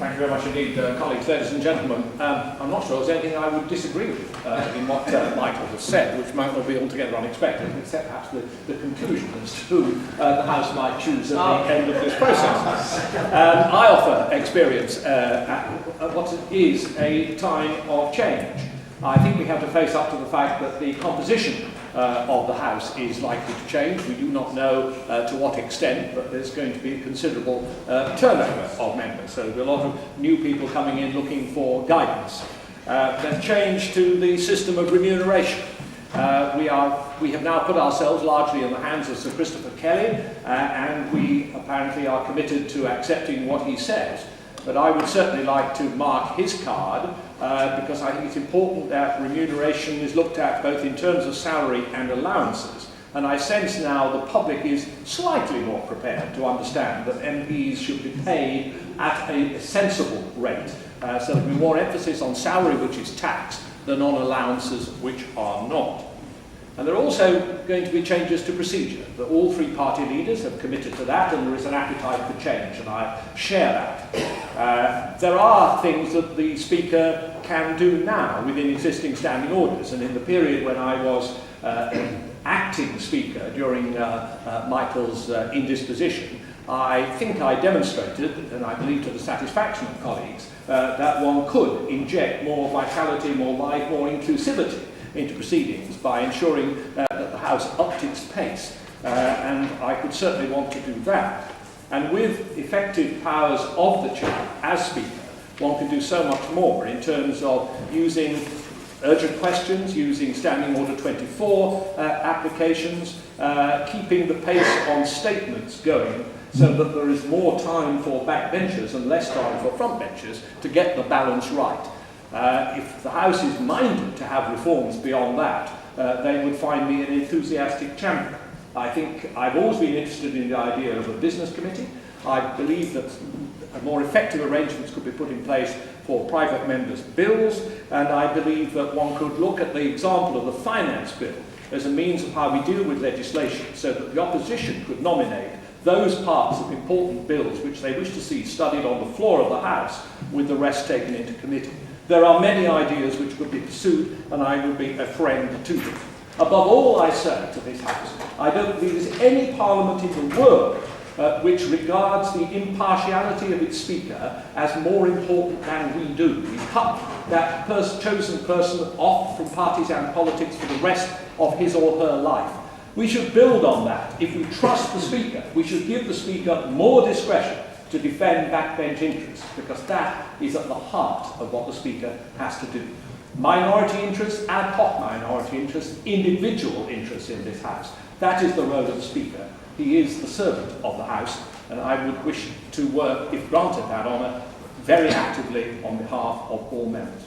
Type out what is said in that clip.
Thank you very much indeed, colleagues, ladies and gentlemen. I'm not sure there's anything I would disagree with in what Michael has said, which might not be altogether unexpected, except perhaps the conclusion as to who the House might choose at the end of this process. I offer experience at what is a time of change. I think we have to face up to the fact that the composition of the House is likely to change. We do not know to what extent, but there's going to be a considerable turnover of members. So there'll be a lot of new people coming in looking for guidance. There's change to the system of remuneration. We have now put ourselves largely in the hands of Sir Christopher Kelly, and we apparently are committed to accepting what he says. But I would certainly like to mark his card because I think it's important that remuneration is looked at both in terms of salary and allowances. And I sense now the public is slightly more prepared to understand that MPs should be paid at a sensible rate. So there'll be more emphasis on salary, which is taxed, than on allowances, which are not. And there are also going to be changes to procedure. All three party leaders have committed to that, and there is an appetite for change, and I share that. There are things that the Speaker can do now within existing standing orders, and in the period when I was acting Speaker during Michael's indisposition, I think I demonstrated, and I believe to the satisfaction of colleagues, that one could inject more vitality, more life, more inclusivity into proceedings by ensuring that the House upped its pace, and I could certainly want to do that. And with effective powers of the Chair as Speaker, one can do so much more in terms of using urgent questions, using Standing Order 24 applications, keeping the pace on statements going so that there is more time for backbenchers and less time for frontbenchers to get the balance right. If the House is minded to have reforms beyond that, they would find me an enthusiastic champion. I think I've always been interested in the idea of a business committee. I believe that more effective arrangements could be put in place for private members' bills, and I believe that one could look at the example of the finance bill as a means of how we deal with legislation, so that the opposition could nominate those parts of important bills which they wish to see studied on the floor of the House, with the rest taken into committee. There are many ideas which could be pursued, and I would be a friend to them. Above all, I say to this House, I don't believe there's any parliament in the world which regards the impartiality of its Speaker as more important than we do. We cut that chosen person off from parties and politics for the rest of his or her life. We should build on that. If we trust the Speaker, we should give the Speaker more discretion to defend backbench interests, because that is at the heart of what the Speaker has to do. Minority interests, ad hoc minority interests, individual interests in this House. That is the role of the Speaker. He is the servant of the House, and I would wish to work, if granted that honour, very actively on behalf of all members.